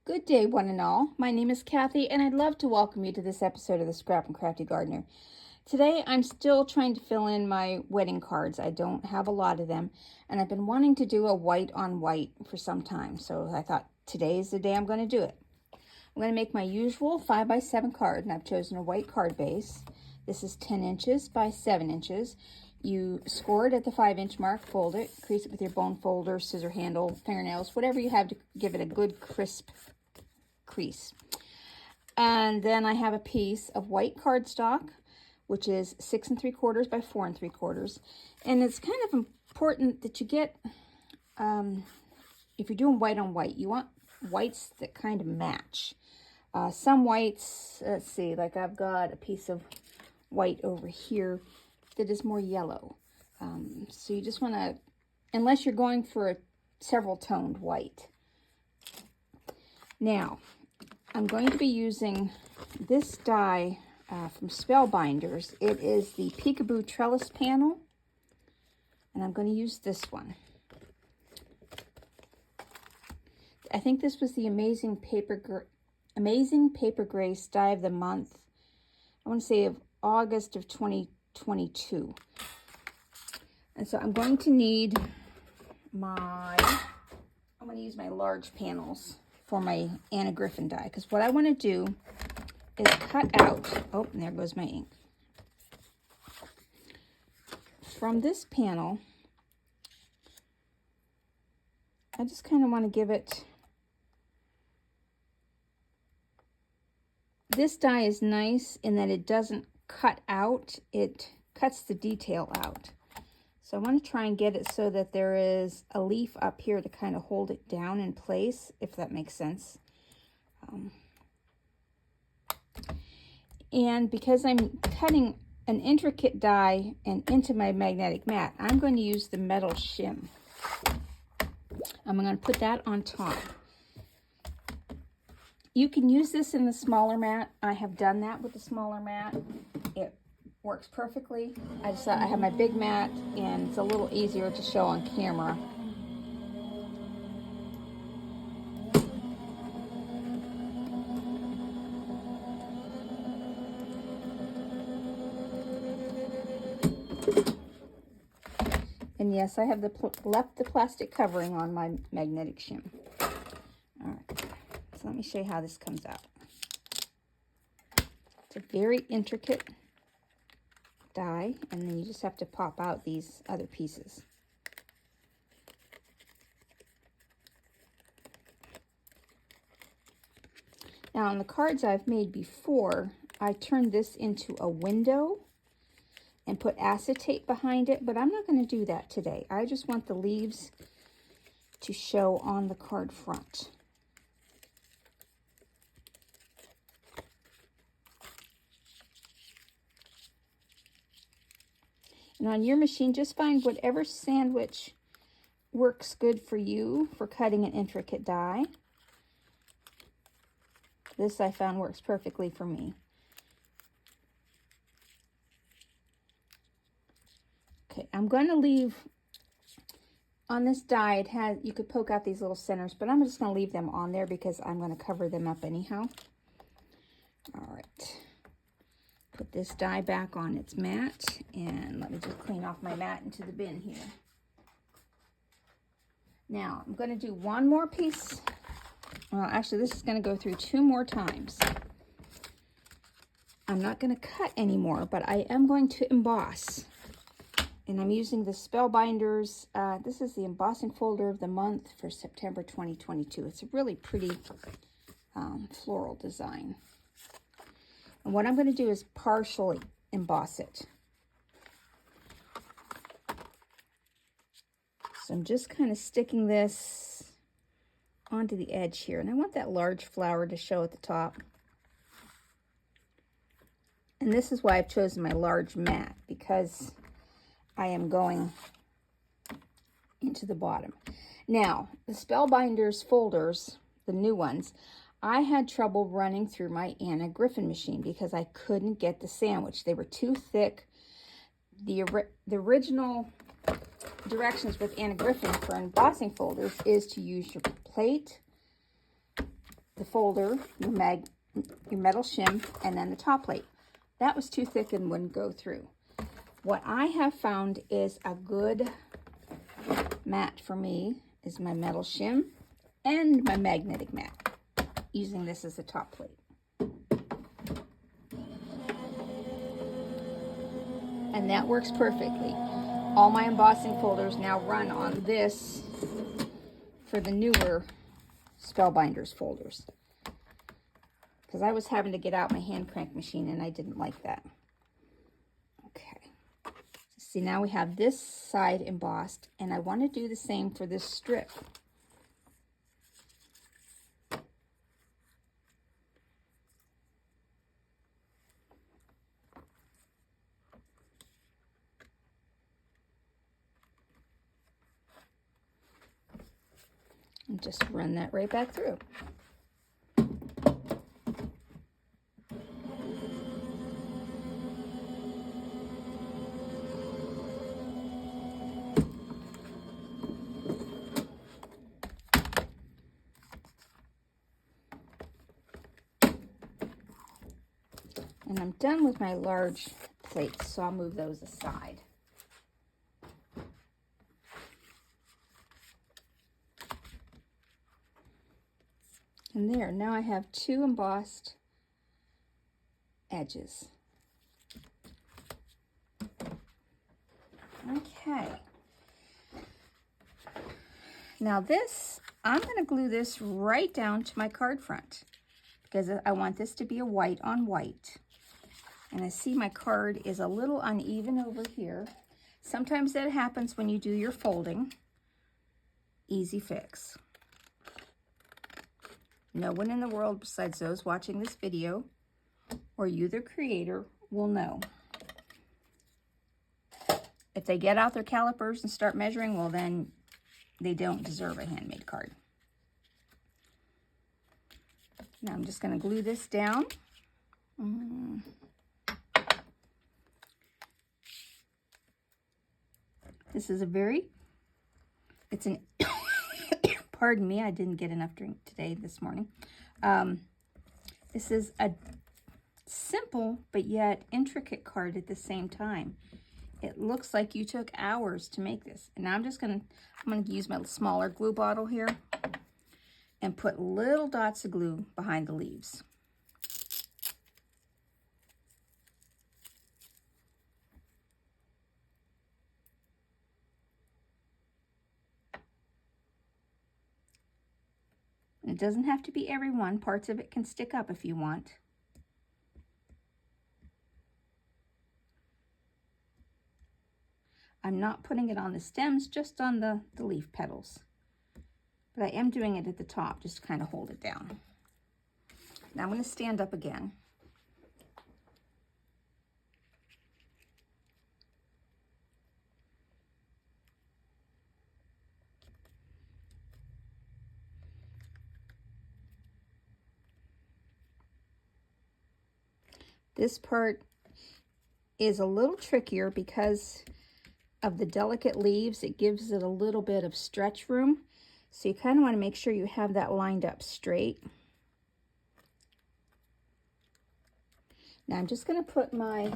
Good day, one and all. My name is Kathy, and I'd love to welcome you to this episode of the Scrap and Crafty Gardener. Today, I'm still trying to fill in my wedding cards. I don't have a lot of them, and I've been wanting to do a white on white for some time, so I thought today is the day I'm going to do it. I'm going to make my usual 5x7 card, and I've chosen a white card base. This is 10 inches by 7 inches. You score it at the 5-inch mark, fold it, crease it with your bone folder, scissor handle, fingernails, whatever you have to give it a good crisp crease. And then I have a piece of white cardstock, which is 6 3/4 by 4 3/4. And it's kind of important that you get, if you're doing white on white, you want whites that kind of match. Some whites, let's see, like I've got a piece of white over here that is more yellow. So you just want to, unless you're going for a several toned white. Now, I'm going to be using this die from Spellbinders. It is the Peekaboo Trellis Panel, and I'm going to use this one. I think this was the Amazing Paper Grace Die of the Month. I want to say of August of 2022. And so I'm going to need I'm going to use my large panels for my Anna Griffin die, because what I want to do is cut out, oh, and there goes my ink. From this panel, I just kind of want to give it, this die is nice in that it doesn't cut out, it cuts the detail out. So I want to try and get it so that there is a leaf up here to kind of hold it down in place, if that makes sense. And because I'm cutting an intricate die and into my magnetic mat, I'm going to use the metal shim. I'm going to put that on top. You can use this in the smaller mat. I have done that with the smaller mat. It works perfectly. I just thought I have my big mat and it's a little easier to show on camera. And yes, I have left the plastic covering on my magnetic shim. All right, so let me show you how this comes out. It's a very intricate die, and then you just have to pop out these other pieces. Now on the cards I've made before, I turned this into a window and put acetate behind it, but I'm not going to do that today. I just want the leaves to show on the card front. And on your machine, just find whatever sandwich works good for you for cutting an intricate die. This I found works perfectly for me. Okay, I'm going to leave on this die, it has, you could poke out these little centers, but I'm just going to leave them on there because I'm going to cover them up anyhow. All right. Put this die back on its mat, and let me just clean off my mat into the bin here. Now, I'm going to do one more piece. Well, actually, this is going to go through 2 more times. I'm not going to cut anymore, but I am going to emboss. And I'm using the Spellbinders. This is the embossing folder of the month for September 2022. It's a really pretty floral design. And what I'm going to do is partially emboss it. So I'm just kind of sticking this onto the edge here. And I want that large flower to show at the top. And this is why I've chosen my large mat, because I am going into the bottom. Now, the Spellbinders folders, the new ones, I had trouble running through my Anna Griffin machine because I couldn't get the sandwich. They were too thick. The original directions with Anna Griffin for embossing folders is to use your plate the folder, your metal shim, and then the top plate. That was too thick and wouldn't go through. What I have found is a good mat for me is my metal shim and my magnetic mat, using this as a top plate. And that works perfectly. All my embossing folders now run on this for the newer Spellbinders folders, because I was having to get out my hand crank machine and I didn't like that. Okay, see, now we have this side embossed, and I want to do the same for this strip. And just run that right back through. And I'm done with my large plates, so I'll move those aside. And there, now I have 2 embossed edges. Okay. Now this, I'm going to glue this right down to my card front, because I want this to be a white on white. And I see my card is a little uneven over here. Sometimes that happens when you do your folding. Easy fix. No one in the world besides those watching this video, or you, the creator, will know. If they get out their calipers and start measuring, well then they don't deserve a handmade card. Now I'm just going to glue this down. This is it's an, pardon me, I didn't get enough drink this morning. This is a simple but yet intricate card at the same time. It looks like you took hours to make this. And now I'm going to use my smaller glue bottle here and put little dots of glue behind the leaves. It doesn't have to be every one. Parts of it can stick up if you want. I'm not putting it on the stems, just on the leaf petals. But I am doing it at the top, just to kind of hold it down. Now I'm going to stand up again. This part is a little trickier because of the delicate leaves. It gives it a little bit of stretch room. So you kind of want to make sure you have that lined up straight. Now I'm just going to put my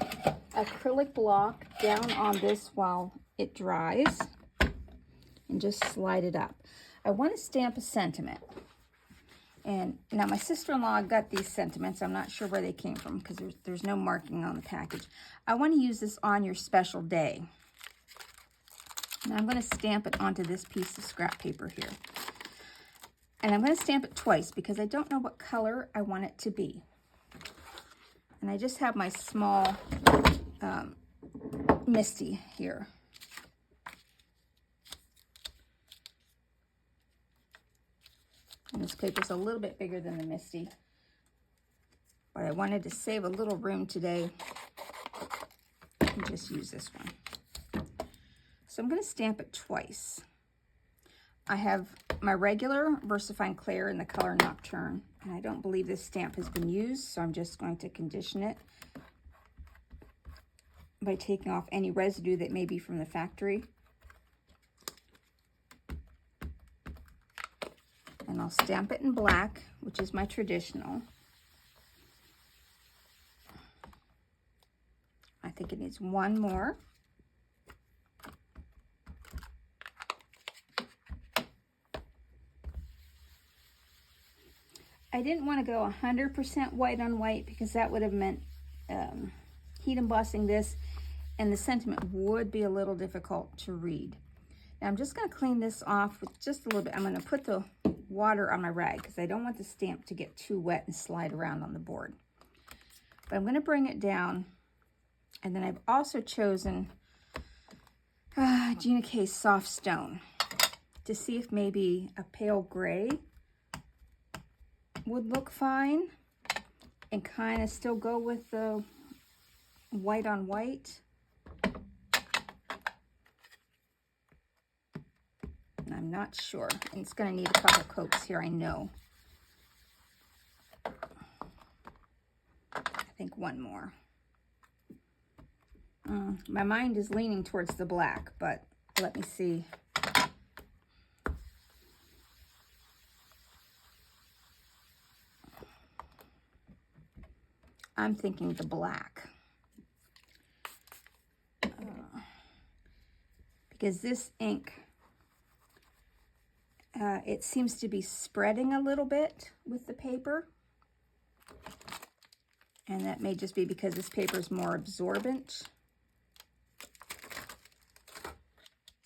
acrylic block down on this while it dries and just slide it up. I want to stamp a sentiment. And now my sister-in-law got these sentiments. I'm not sure where they came from because there's no marking on the package. I want to use this on your special day. Now I'm going to stamp it onto this piece of scrap paper here. And I'm going to stamp it twice because I don't know what color I want it to be. And I just have my small Misty here. And this paper's a little bit bigger than the Misty, but I wanted to save a little room today and just use this one. So I'm going to stamp it twice. I have my regular VersaFine Clair in the color Nocturne, and I don't believe this stamp has been used, so I'm just going to condition it by taking off any residue that may be from the factory. And I'll stamp it in black, which is my traditional. I think it needs one more. I didn't want to go 100% white on white because that would have meant heat embossing this, and the sentiment would be a little difficult to read. Now I'm just going to clean this off with just a little bit. I'm going to put the water on my rag because I don't want the stamp to get too wet and slide around on the board. But I'm going to bring it down, and then I've also chosen Gina K's Soft Stone to see if maybe a pale gray would look fine and kind of still go with the white on white. And I'm not sure. And it's going to need a couple coats here, I know. I think one more. My mind is leaning towards the black, but let me see. I'm thinking the black. Because this ink, it seems to be spreading a little bit with the paper. And that may just be because this paper is more absorbent.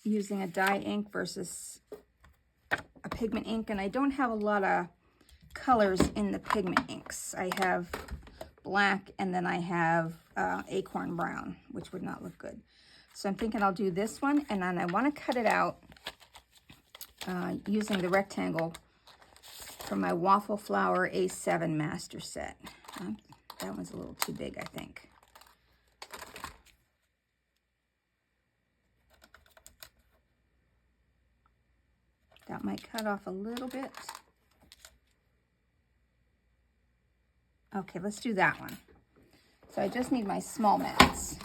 Using a dye ink versus a pigment ink. And I don't have a lot of colors in the pigment inks. I have black, and then I have acorn brown, which would not look good. So I'm thinking I'll do this one, and then I want to cut it out using the rectangle from my Waffle Flower A7 Master Set. That one's a little too big, I think. That might cut off a little bit. Okay, let's do that one. So I just need my small mats.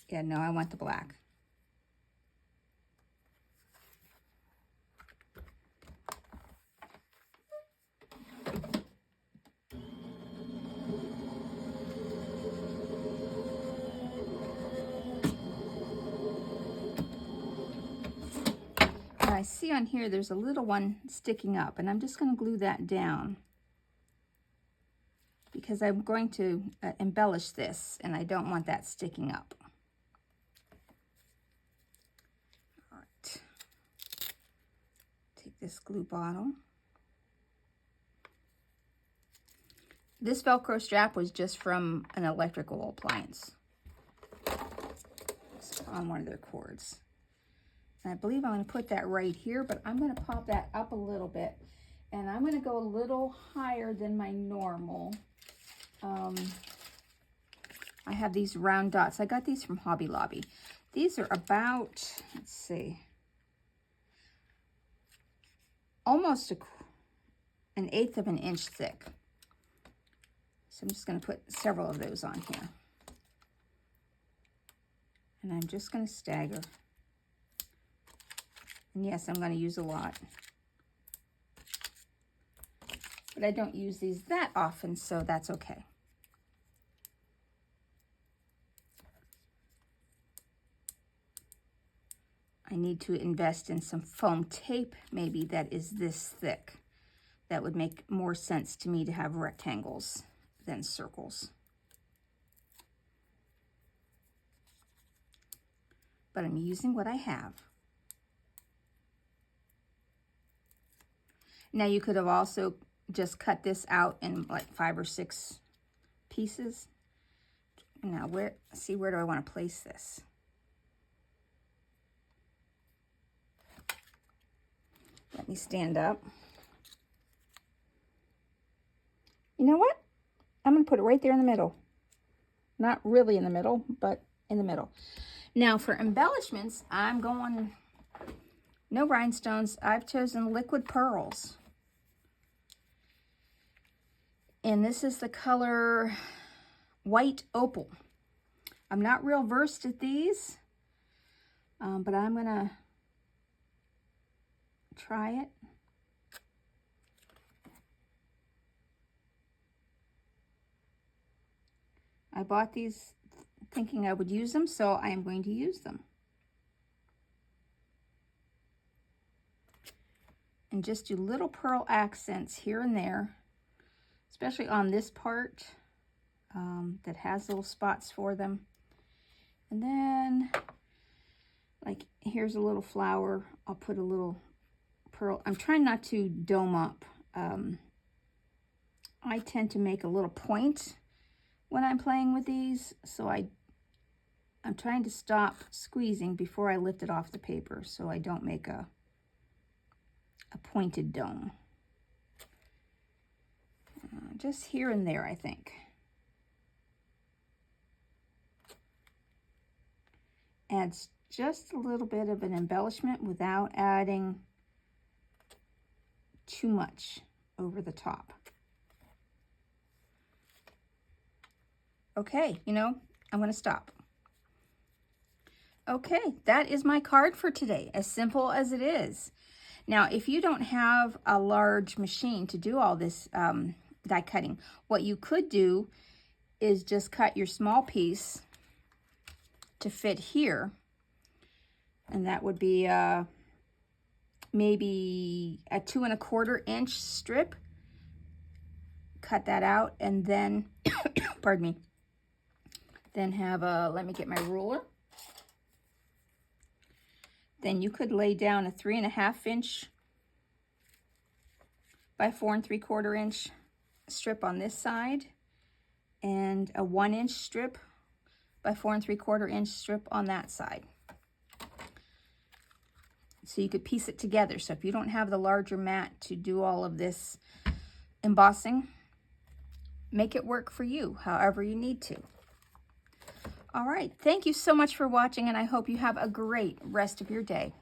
Yeah, no, I want the black. I see on here there's a little one sticking up, and I'm just going to glue that down because I'm going to embellish this, and I don't want that sticking up. All right. Take this glue bottle. This Velcro strap was just from an electrical appliance. It's on one of their cords. And I believe I'm going to put that right here, but I'm going to pop that up a little bit. And I'm going to go a little higher than my normal. I have these round dots. I got these from Hobby Lobby. These are about, let's see, almost an eighth of an inch thick. So I'm just going to put several of those on here. And I'm just going to stagger. And yes, I'm going to use a lot. But I don't use these that often, so that's okay. I need to invest in some foam tape, maybe that is this thick. That would make more sense to me to have rectangles than circles. But I'm using what I have. Now you could have also just cut this out in like 5 or 6 pieces. Now where do I want to place this? Let me stand up. You know what? I'm going to put it right there in the middle. Not really in the middle, but in the middle. Now for embellishments, I'm going no rhinestones. I've chosen liquid pearls. And this is the color White Opal. I'm not real versed at these, but I'm going to try it. I bought these thinking I would use them, so I am going to use them. And just do little pearl accents here and there, especially on this part that has little spots for them. And then, like, here's a little flower. I'll put a little pearl. I'm trying not to dome up. I tend to make a little point when I'm playing with these, so I'm trying to stop squeezing before I lift it off the paper so I don't make a pointed dome. Just here and there, I think. Adds just a little bit of an embellishment without adding too much over the top. Okay, you know, I'm going to stop. Okay, that is my card for today, as simple as it is. Now, if you don't have a large machine to do all this die cutting, what you could do is just cut your small piece to fit here, and that would be maybe a 2 1/4 inch strip. Cut that out, and then pardon me, then have a, let me get my ruler. Then you could lay down a 3 1/2 inch by 4 3/4 inch strip on this side, and a 1 inch strip by 4 3/4 inch strip on that side. So you could piece it together. So if you don't have the larger mat to do all of this embossing, make it work for you however you need to. All right, thank you so much for watching, and I hope you have a great rest of your day.